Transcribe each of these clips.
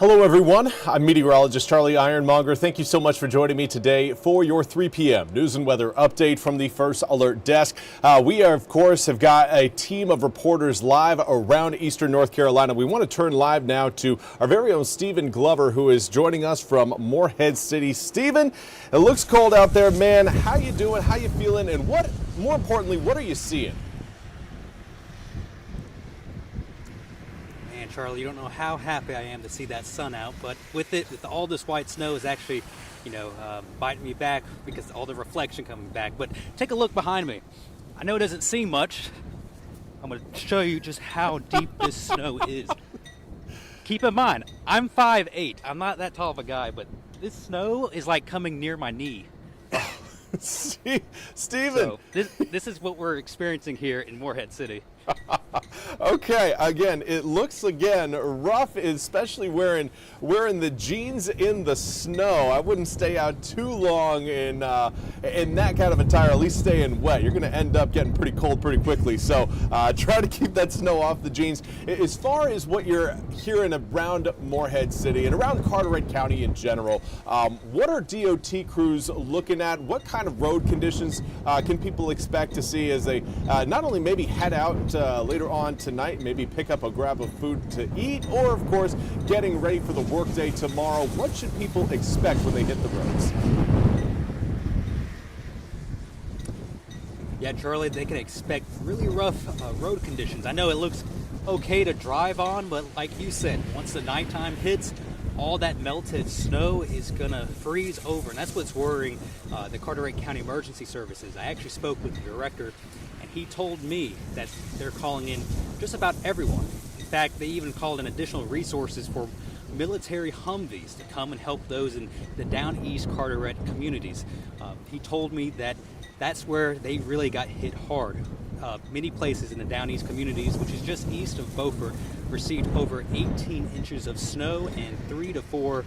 Hello everyone, I'm Meteorologist Charlie Ironmonger. Thank you so much for joining me today for your 3 p.m. news and weather update from the First Alert Desk. We of course have got a team of reporters live around eastern North Carolina. We want to turn live now to our very own Stephen Glover, who is joining us from Morehead City. Stephen, it looks cold out there, man. How you doing? How you feeling? And more importantly, what are you seeing? Charlie, you don't know how happy I am to see that sun out, but with all this white snow is actually, biting me back because all the reflection coming back. But take a look behind me. I know it doesn't seem much. I'm going to show you just how deep this snow is. Keep in mind, I'm 5'8". I'm not that tall of a guy, but this snow is like coming near my knee. Stephen! So this is what we're experiencing here in Morehead City. Okay, again, it looks rough, especially wearing the jeans in the snow. I wouldn't stay out too long in that kind of attire, at least staying wet. You're going to end up getting pretty cold pretty quickly, so try to keep that snow off the jeans. As far as what you're hearing around Morehead City and around Carteret County in general, what are DOT crews looking at? What kind of road conditions can people expect to see as they not only maybe head out later on tonight, maybe pick up a grab of food to eat, or of course getting ready for the workday tomorrow? What should people expect when they hit the roads? Yeah, Charlie, they can expect really rough road conditions. I know it looks okay to drive on, but like you said, once the nighttime hits, all that melted snow is going to freeze over, and that's what's worrying the Carteret County Emergency Services. I actually spoke with the director, and he told me that they're calling in just about everyone. In fact, they even called in additional resources for military Humvees to come and help those in the down east Carteret communities. He told me that that's where they really got hit hard. Many places in the down east communities, which is just east of Beaufort, received over 18 inches of snow and 3 to 4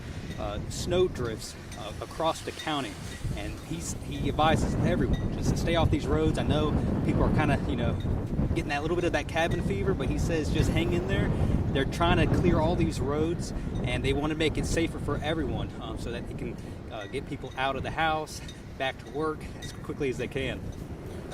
snow drifts across the county. And he advises everyone just to stay off these roads. I know people are kind of, getting that little bit of that cabin fever, but he says just hang in there. They're trying to clear all these roads, and they want to make it safer for everyone so that they can get people out of the house, back to work as quickly as they can.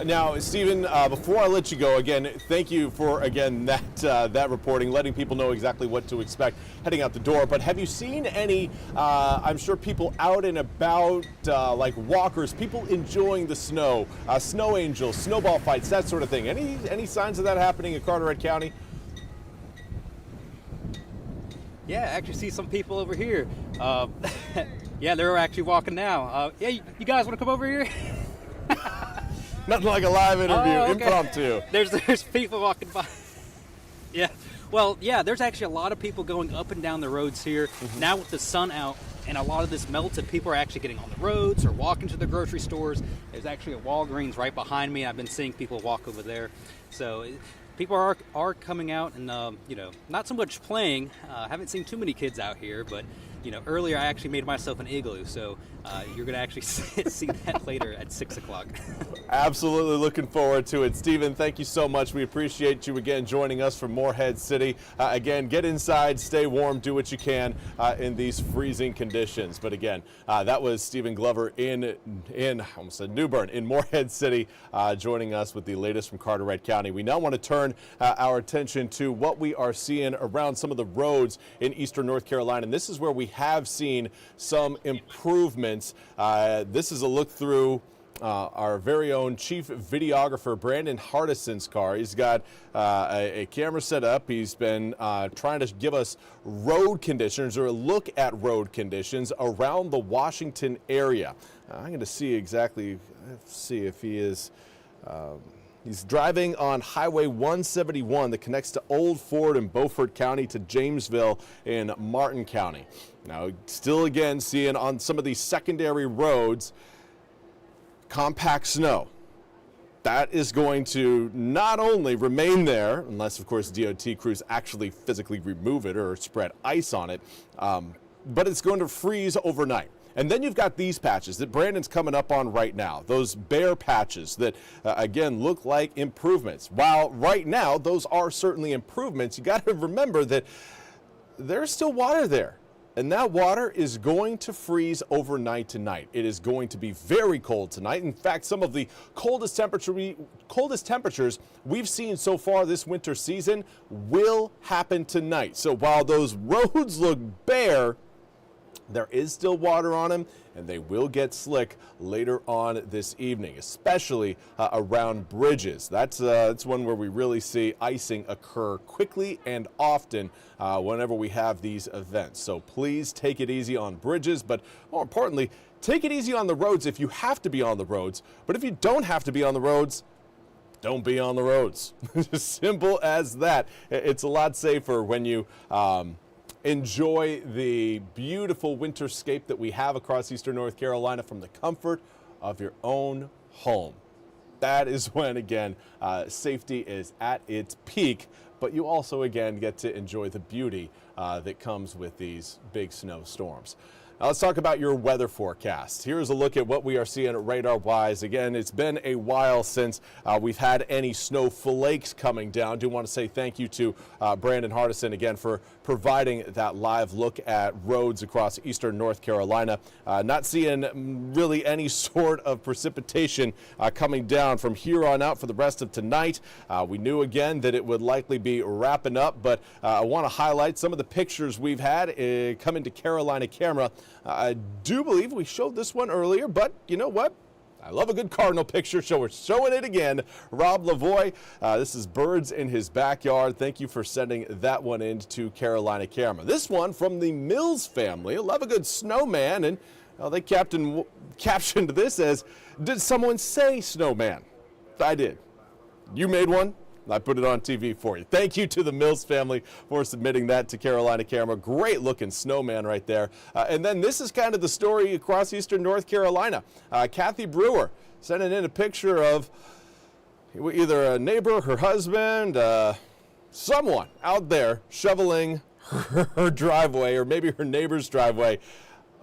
Now, Stephen, before I let you go, again, thank you for, that reporting, letting people know exactly what to expect heading out the door. But have you seen any, I'm sure people out and about, like walkers, people enjoying the snow, snow angels, snowball fights, that sort of thing? Any signs of that happening in Carteret County? Yeah, I actually see some people over here. Yeah, they're actually walking now. Yeah, you guys want to come over here? Nothing like a live interview, okay. Impromptu. There's people walking by. Yeah, well, yeah, there's actually a lot of people going up and down the roads here. Mm-hmm. Now with the sun out and a lot of this melted, people are actually getting on the roads or walking to the grocery stores. There's actually a Walgreens right behind me. I've been seeing people walk over there. So people are coming out and, not so much playing. I haven't seen too many kids out here, but earlier I actually made myself an igloo, so you're going to actually see that later at 6 o'clock. Absolutely looking forward to it. Stephen, thank you so much. We appreciate you again joining us from Morehead City. Again, get inside, stay warm, do what you can in these freezing conditions. But again, that was Stephen Glover in I almost said New Bern, in Morehead City, joining us with the latest from Carteret County. We now want to turn our attention to what we are seeing around some of the roads in eastern North Carolina. And this is where we have seen some improvements. This is a look through our very own chief videographer, Brandon Hardison's car. He's got a camera set up. He's been trying to give us road conditions, or a look at road conditions around the Washington area. I'm going to see exactly, see if he is... He's driving on Highway 171 that connects to Old Ford in Beaufort County to Jamesville in Martin County. Now, still again seeing on some of these secondary roads compact snow. That is going to not only remain there, unless of course DOT crews actually physically remove it or spread ice on it, but it's going to freeze overnight. And then you've got these patches that Brandon's coming up on right now, those bare patches that, again, look like improvements. While right now, those are certainly improvements, you got to remember that there's still water there. And that water is going to freeze overnight tonight. It is going to be very cold tonight. In fact, some of the coldest temperatures we've seen so far this winter season will happen tonight. So while those roads look bare, there is still water on them, and they will get slick later on this evening, especially around bridges. That's one where we really see icing occur quickly and often whenever we have these events. So please take it easy on bridges, but more importantly, take it easy on the roads if you have to be on the roads. But if you don't have to be on the roads, don't be on the roads. Simple as that. It's a lot safer when you enjoy the beautiful winterscape that we have across eastern North Carolina from the comfort of your own home. That is when, again, safety is at its peak, but you also, again, get to enjoy the beauty that comes with these big snowstorms. Now let's talk about your weather forecast. Here's a look at what we are seeing radar-wise. Again, it's been a while since we've had any snow flakes coming down. I do want to say thank you to Brandon Hardison again for providing that live look at roads across eastern North Carolina. Not seeing really any sort of precipitation coming down from here on out for the rest of tonight. We knew again that it would likely be wrapping up, but I want to highlight some of the pictures we've had coming to Carolina camera. I do believe we showed this one earlier, but you know what? I love a good Cardinal picture, so we're showing it again. Rob Lavoie, this is birds in his backyard. Thank you for sending that one in to Carolina camera. This one from the Mills family. I love a good snowman, and they captioned this as, "Did someone say snowman?" I did. You made one. I put it on TV for you. Thank you to the Mills family for submitting that to Carolina camera. Great looking snowman right there. And then this is kind of the story across eastern North Carolina. Kathy Brewer sending in a picture of either a neighbor, her husband, someone out there shoveling her driveway, or maybe her neighbor's driveway.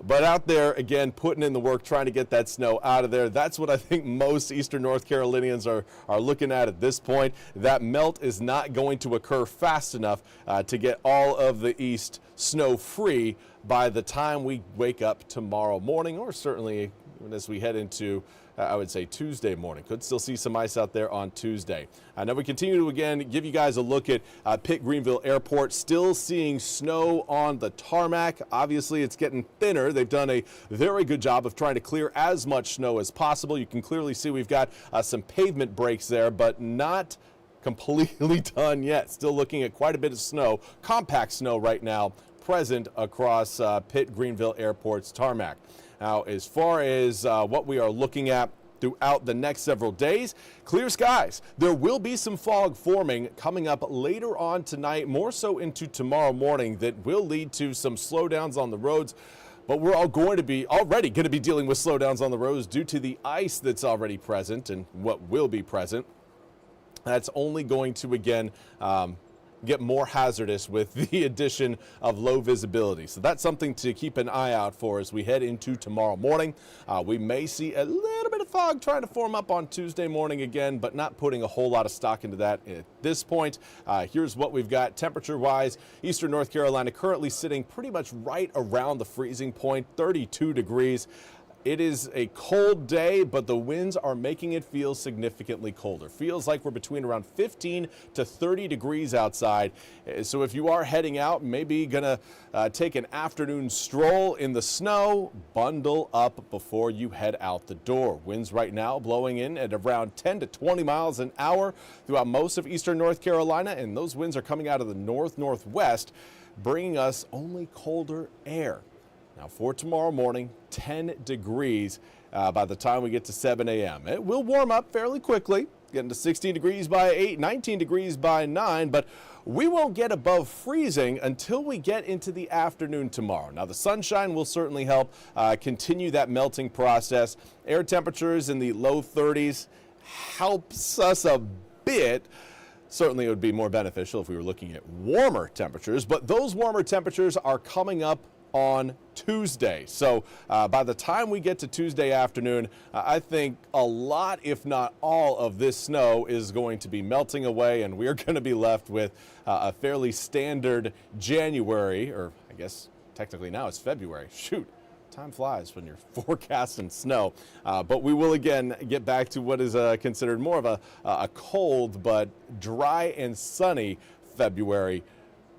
But out there, again, putting in the work, trying to get that snow out of there. That's what I think most eastern North Carolinians are looking at this point. That melt is not going to occur fast enough to get all of the east snow free by the time we wake up tomorrow morning, or certainly as we head into I would say Tuesday morning. Could still see some ice out there on Tuesday. Now we continue to again give you guys a look at Pitt Greenville Airport. Still seeing snow on the tarmac. Obviously it's getting thinner. They've done a very good job of trying to clear as much snow as possible. You can clearly see we've got some pavement breaks there, but not completely done yet. Still looking at quite a bit of snow, compact snow right now present across Pitt Greenville Airport's tarmac. Now, as far as what we are looking at throughout the next several days, clear skies. There will be some fog forming coming up later on tonight, more so into tomorrow morning, that will lead to some slowdowns on the roads. But we're already going to be dealing with slowdowns on the roads due to the ice that's already present and what will be present. That's only going to, again, get more hazardous with the addition of low visibility. So that's something to keep an eye out for as we head into tomorrow morning. We may see a little bit of fog trying to form up on Tuesday morning again, but not putting a whole lot of stock into that at this point. Here's what we've got temperature-wise. Eastern North Carolina currently sitting pretty much right around the freezing point, 32 degrees. It is a cold day, but the winds are making it feel significantly colder. Feels like we're between around 15 to 30 degrees outside. So if you are heading out, maybe gonna take an afternoon stroll in the snow, bundle up before you head out the door. Winds right now blowing in at around 10 to 20 miles an hour throughout most of eastern North Carolina, and those winds are coming out of the north-northwest, bringing us only colder air. Now for tomorrow morning, 10 degrees by the time we get to 7 a.m. It will warm up fairly quickly, getting to 16 degrees by 8, 19 degrees by 9, but we won't get above freezing until we get into the afternoon tomorrow. Now the sunshine will certainly help continue that melting process. Air temperatures in the low 30s helps us a bit. Certainly it would be more beneficial if we were looking at warmer temperatures, but those warmer temperatures are coming up on Tuesday. So by the time we get to Tuesday afternoon, I think a lot, if not all, of this snow is going to be melting away, and we're going to be left with a fairly standard January, or I guess technically now it's February. Shoot. Time flies when you're forecasting snow, but we will again get back to what is considered more of a cold but dry and sunny February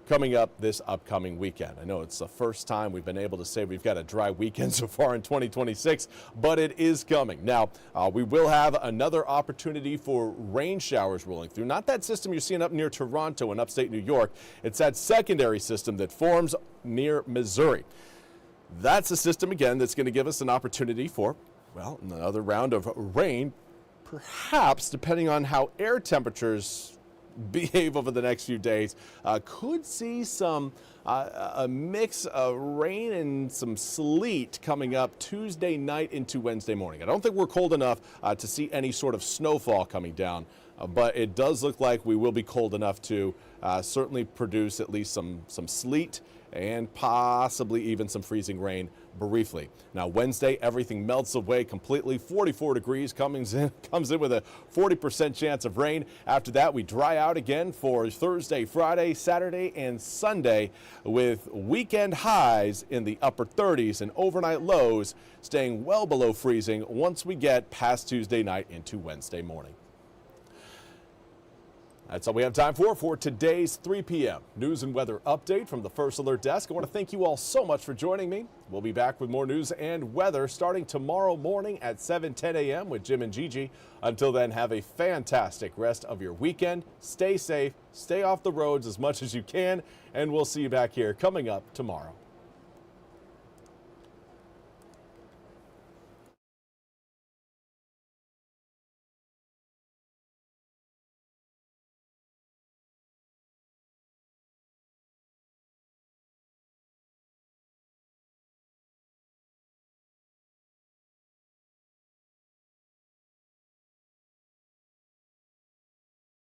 coming up this upcoming weekend. I know it's the first time we've been able to say we've got a dry weekend so far in 2026, but it is coming. Now, we will have another opportunity for rain showers rolling through. Not that system you're seeing up near Toronto and upstate New York. It's that secondary system that forms near Missouri. That's a system, again, that's going to give us an opportunity for, well, another round of rain, perhaps, depending on how air temperatures behave over the next few days. Could see some a mix of rain and some sleet coming up Tuesday night into Wednesday morning. I don't think we're cold enough to see any sort of snowfall coming down, but it does look like we will be cold enough to certainly produce at least some sleet and possibly even some freezing rain briefly. Now Wednesday, everything melts away completely. 44 degrees comes in with a 40% chance of rain. After that, we dry out again for Thursday, Friday, Saturday, and Sunday, with weekend highs in the upper 30s and overnight lows staying well below freezing once we get past Tuesday night into Wednesday morning. That's all we have time for today's 3 p.m. news and weather update from the First Alert Desk. I want to thank you all so much for joining me. We'll be back with more news and weather starting tomorrow morning at 7:10 a.m. with Jim and Gigi. Until then, have a fantastic rest of your weekend. Stay safe, stay off the roads as much as you can, and we'll see you back here coming up tomorrow.